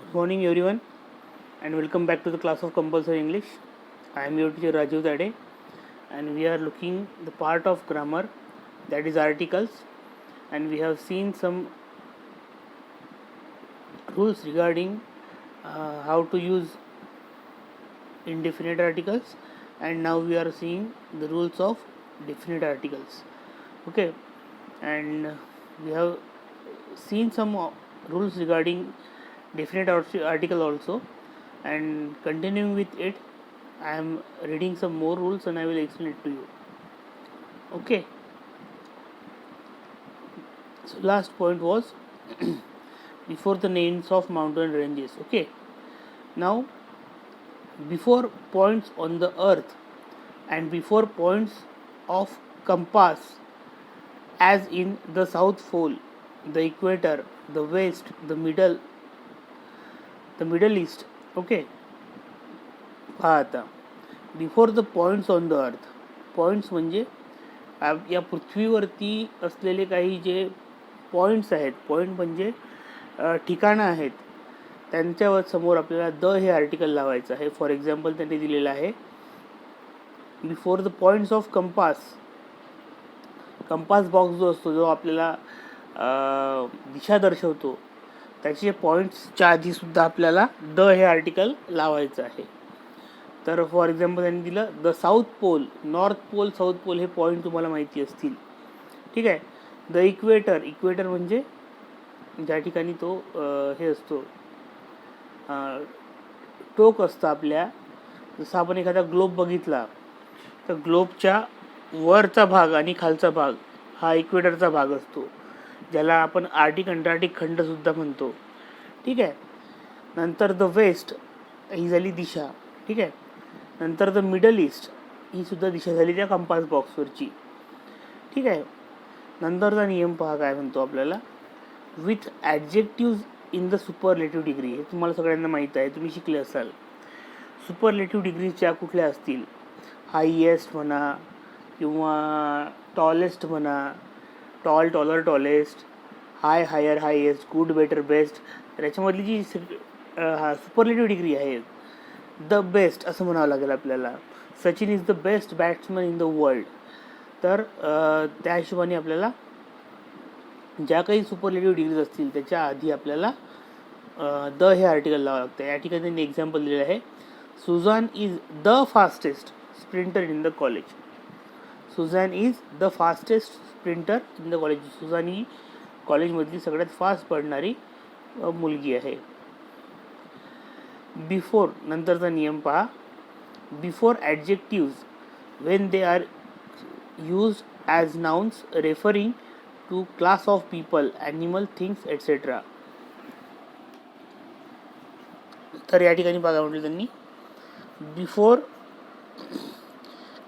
Good morning everyone and welcome back to the class of compulsory English. I am your teacher Rajiv Dade and we are looking the part of grammar, that is articles, and we have seen some rules regarding how to use indefinite articles, and now we are seeing the rules of definite articles. Okay, and we have seen some rules regarding definite article also, and continuing with it I am reading some more rules and I will explain it to you. Okay, so last point was before the names of mountain ranges. Okay, now before points on the earth and before points of compass, as in the south pole, the equator, the west, the middle east. Okay, पहा आता before the points on the earth. Points म्हणजे या पृथ्वीवरती असलेले काही जे points आहेत, point म्हणजे ठिकाणं आहेत, त्यांच्यावर समोर आपल्याला द हे आर्टिकल लावायचं आहे. फॉर एक्झाम्पल त्यांनी दिलेलं आहे before the points of compass. Compass box जो असतो, जो आपल्याला दिशा दर्शवतो, त्याचे पॉईंट्सच्या आधीसुद्धा आपल्याला द हे आर्टिकल लावायचं आहे. तर फॉर एक्झाम्पल त्यांनी दिलं the south pole, north pole, south pole हे पॉईंट तुम्हाला माहिती असतील. ठीक आहे. द इक्वेटर, इक्वेटर म्हणजे ज्या ठिकाणी तो हे असतो, टोक असतं आपल्या. जसं आपण एखादा ग्लोब बघितला तर ग्लोबच्या वरचा भाग आणि खालचा भाग हा इक्वेटरचा भाग असतो, ज्याला आपण आर्टिक अंटार्क्टिक खंडसुद्धा म्हणतो. ठीक आहे. नंतर द वेस्ट ही झाली दिशा. ठीक आहे. नंतर द मिडल ईस्ट ही सुद्धा दिशा झाली त्या कंपास बॉक्सवरची. ठीक आहे. नंतरचा नियम पहा काय म्हणतो आपल्याला, with adjectives in the superlative degree. हे तुम्हाला सगळ्यांना माहीत आहे, तुम्ही शिकले असाल. सुपरलेटिव्ह डिग्रीच्या कुठल्या असतील, हायएस्ट म्हणा किंवा टॉलेस्ट म्हणा, tall, taller, tallest, high, higher, highest, good, better, best. तर याच्यामधली जी सुपरलेटिव्ह डिग्री आहे, द बेस्ट असं म्हणावं लागेल आपल्याला. Sachin is the best batsman in the world. तर त्या हिशोबाने आपल्याला ज्या काही सुपरलेटिव्ह डिग्रीज असतील त्याच्या आधी आपल्याला द हे आर्टिकल लावावं लागतं. या ठिकाणी त्यांनी एक्झाम्पल दिलेलं आहे, Suzanne is the fastest sprinter in the college. Suzanne is the fastest sprinter in the college. Suzanne ही कॉलेजमधली सगळ्यात फास्ट पडणारी मुलगी आहे. बिफोर, नंतरचा नियम पहा, before adjectives when they are used as nouns referring to class of people, animal, things, etc. तर या ठिकाणी बघा म्हटलं त्यांनी बिफोर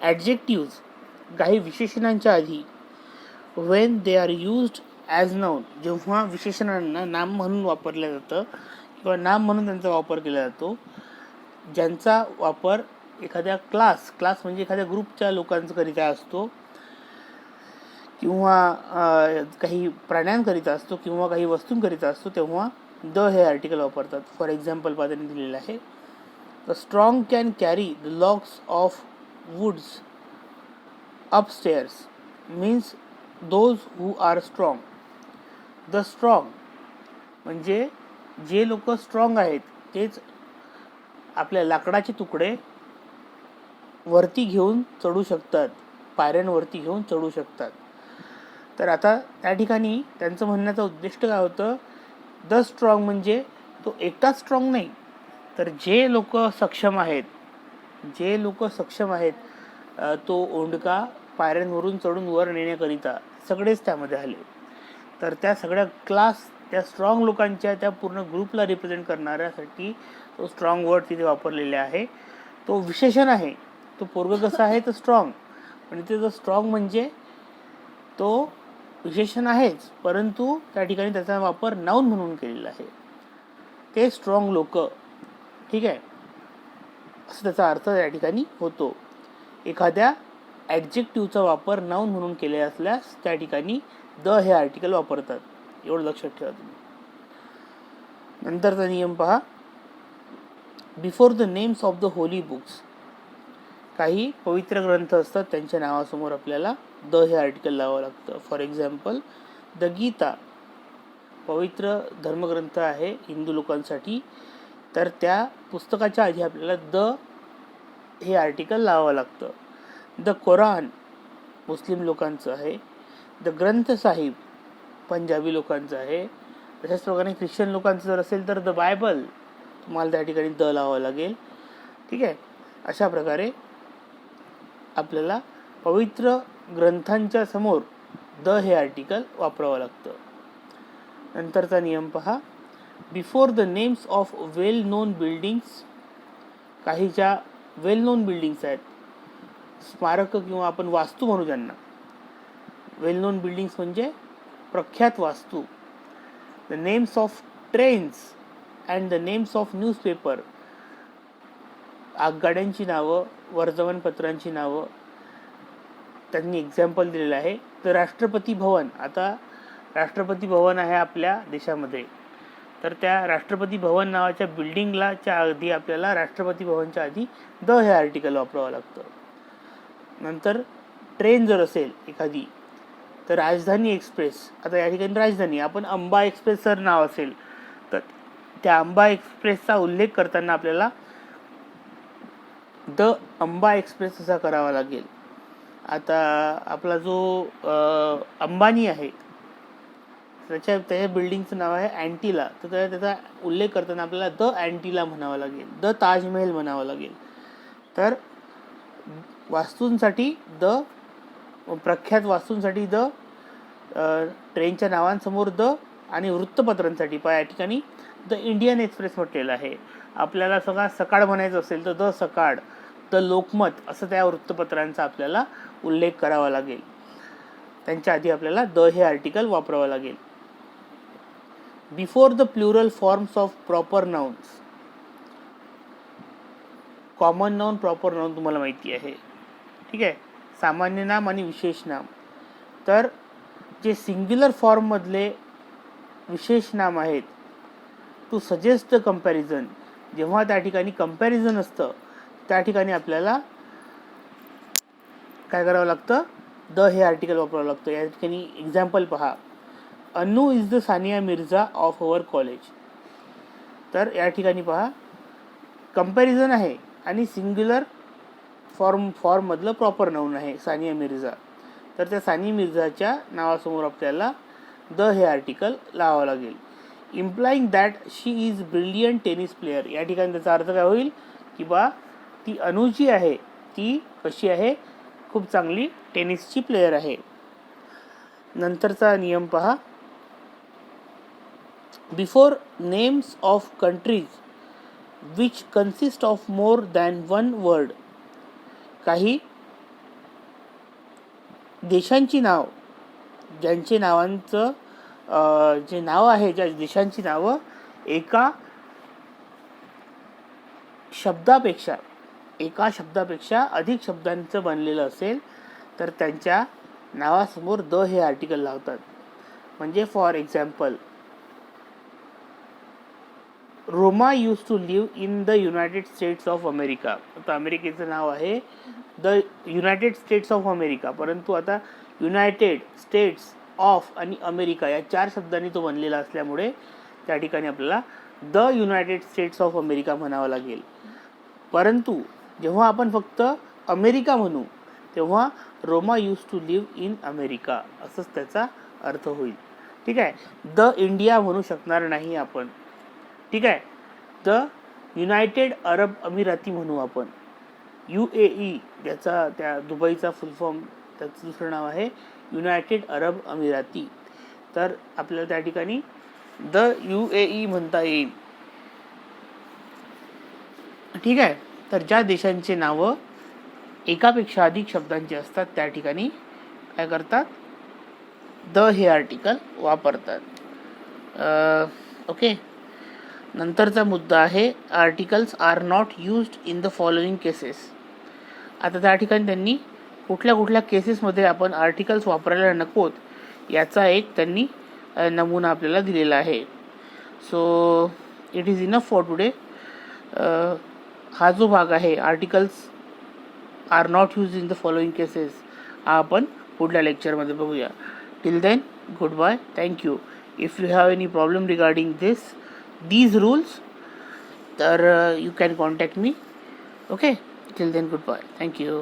ॲडजेक्टिव्ज काही विशेषणांच्या आधी, when they are used as noun, जेव्हा विशेषणांना नाम म्हणून वापरलं जातं किंवा नाम म्हणून त्यांचा वापर केला जातो, ज्यांचा वापर एखाद्या क्लास म्हणजे एखाद्या ग्रुपच्या लोकांचा करिता असतो किंवा काही प्राण्यांकरिता असतो किंवा काही वस्तूंकरिता असतो, तेव्हा द हे आर्टिकल वापरतात. फॉर एक्झाम्पल त्यांनी दिलेलं आहे, the strong can carry the logs of woods upstairs, means those who are strong. The strong म्हणजे जे लोक स्ट्रॉंग आहेत तेच आपल्या लाकडाचे तुकडे वरती घेऊन चढू शकतात, पायऱ्यांवरती घेऊन चढू शकतात. तर आता त्या ठिकाणी त्यांचं म्हणण्याचं उद्दिष्ट काय होतं, द स्ट्रॉंग म्हणजे तो एकटाच स्ट्रॉंग नाही, तर जे लोक सक्षम आहेत, तो ओंडका पायऱ्यांवरून चढून वर नेण्याकरिता सगळेच त्यामध्ये आले. तर त्या सगळ्या क्लास, त्या स्ट्रॉंग लोकांच्या त्या पूर्ण ग्रुपला रिप्रेझेंट करणाऱ्यासाठी तो स्ट्रॉंग वर्ड तिथे वापरलेले आहे. तो विशेषण आहे, तो पोरग कसा आहे तर स्ट्रॉंग, पण इथे जो स्ट्रॉंग म्हणजे तो विशेषण आहेच, परंतु त्या ठिकाणी त्याचा वापर नाऊन म्हणून केलेला आहे. ते स्ट्रॉंग लोक. ठीक आहे, असं त्याचा अर्थ या ठिकाणी होतो. एखाद्या ॲडजेक्टिव्हचा वापर नाऊन म्हणून केले असल्यास त्या ठिकाणी द हे आर्टिकल वापरतात. एवढं लक्षात ठेवा तुम्ही. नंतरचा नियम पहा, before the names of the holy books. काही पवित्र ग्रंथ असतात त्यांच्या नावासमोर आपल्याला द हे आर्टिकल लावावं लागतं. फॉर एक्झाम्पल द गीता पवित्र धर्मग्रंथ आहे हिंदू लोकांसाठी, तर त्या पुस्तकाच्या आधी आपल्याला द हे आर्टिकल लावावं लागतं. द कुराण मुस्लिम लोकांचं आहे. द ग्रंथ साहिब पंजाबी लोकांचं आहे. तशाच प्रकारे ख्रिश्चन लोकांचं जर असेल तर द बायबल तुम्हाला त्या ठिकाणी द लावावं लागेल. ठीक आहे. अशा प्रकारे आपल्याला पवित्र ग्रंथांच्या समोर द हे आर्टिकल वापरावं लागतं. नंतरचा नियम पहा, before the names of well non buildings. काही ज्या वेल नोन बिल्डिंग्स आहेत, स्मारक किंवा आपण वास्तू म्हणू त्यांना. वेल नोन बिल्डिंग्स म्हणजे प्रख्यात वास्तू. The names of trains and the names of newspaper. आगगाड्यांची नावं, वर्तमानपत्रांची नावं त्यांनी एक्झाम्पल दिलेलं आहे. तर राष्ट्रपती भवन, आता राष्ट्रपती भवन आहे आपल्या देशामध्ये, तर त्या राष्ट्रपती भवन नावाच्या बिल्डिंगला आधी आपल्याला राष्ट्रपती भवनच्या आधी द हे आर्टिकल वापरावं लागतं. नंतर ट्रेन जर असेल एखादी, तर राजधानी एक्सप्रेस. आता या ठिकाणी राजधानी, आपण अंबा एक्सप्रेस जर नाव असेल तर त्या अंबा एक्सप्रेसचा उल्लेख करताना आपल्याला द अंबा एक्सप्रेस असा करावा लागेल. आता आपला जो अंबानी आहे त्याच्या बिल्डिंगचं नाव आहे अँटिला, तर त्याचा उल्लेख करताना आपल्याला द अँटिला म्हणावं लागेल, द ताजमहल म्हणावं लागेल. तर वास्तूंसाठी द, प्रख्यात वास्तूंसाठी द, ट्रेनच्या नावांसमोर द, आणि वृत्तपत्रांसाठी पहा या ठिकाणी द इंडियन एक्सप्रेस म्हटलेलं आहे. आपल्याला सकाळ म्हणायचं असेल तर द सकाळ, द लोकमत असं त्या वृत्तपत्रांचा आपल्याला उल्लेख करावा लागेल. त्यांच्या आधी आपल्याला द हे आर्टिकल वापरावं लागेल. Before the plural forms of proper nouns. Common noun, proper noun तुम्हाला माहिती आहे. ठीक आहे. सामान्य नाम आणि विशेष नाम. तर जे सिंग्युलर फॉर्ममधले विशेष नाम आहेत, टू सजेस्ट द कंपॅरिझन, जेव्हा त्या ठिकाणी कंपॅरिझन असतं त्या ठिकाणी आपल्याला काय करावं लागतं, द हे आर्टिकल वापरावं लागतं. या ठिकाणी एक्झाम्पल पहा, अनु is the Sania Mirza of our college. तर या ठिकाणी पहा कंपॅरिझन आहे आणि सिंग्युलर फॉर्ममधलं प्रॉपर नाऊन आहे सानिया मिर्झा. तर त्या सानिया मिर्झाच्या नावासमोर आपल्याला द हे आर्टिकल लावावं लागेल. Implying that she is brilliant tennis player. या ठिकाणी त्याचा अर्थ काय होईल की ती अनु जी आहे ती कशी आहे, खूप चांगली टेनिसची प्लेयर आहे. नंतरचा नियम पहा, before names of countries which consist of more than one word. काही देशांची नाव, ज्यांचे नावांचं जे नाव आहे, ज्या देशांची नावं एका शब्दापेक्षा अधिक शब्दांचं बनलेलं असेल तर त्यांच्या नावासमोर द हे आर्टिकल लावतात. म्हणजे for example, Roma use to live in the United States of America. आता अमेरिकेचं नाव आहे the United States of America, परंतु आता युनायटेड स्टेट्स ऑफ आणि अमेरिका या 4 शब्दांनी तो बनलेला असल्यामुळे त्या ठिकाणी आपल्याला the United States of America म्हणावं लागेल. परंतु जेव्हा आपण फक्त अमेरिका म्हणू तेव्हा Roma use to live in America असंच त्याचा अर्थ होईल. ठीक आहे. द इंडिया म्हणू शकणार नाही आपण. ठीक आहे. द युनायटेड अरब अमिराती म्हणू आपण. UAE ज्याचा त्या दुबईचा फुल फॉर्म, त्याचं दुसरं नाव आहे युनायटेड अरब अमिराती. तर आपल्याला त्या ठिकाणी द UAE म्हणता येईल. ठीक आहे. तर ज्या देशांचे नावं एकापेक्षा अधिक शब्दांचे असतात त्या ठिकाणी काय करतात, द हे आर्टिकल वापरतात. ओके. नंतरचा मुद्दा आहे, articles are not used in the following cases. आता त्या ठिकाणी त्यांनी कुठल्या केसेसमध्ये आपण आर्टिकल्स वापरायला नकोत याचा एक त्यांनी नमुना आपल्याला दिलेला आहे. So it is enough for today. हा जो भाग आहे, articles are not use in the following cases, हा आपण पुढल्या लेक्चरमध्ये बघूया. Till then, good bye, thank you. If you have any problem regarding these rules, तर you can contact me. Okay, till then, goodbye, thank you.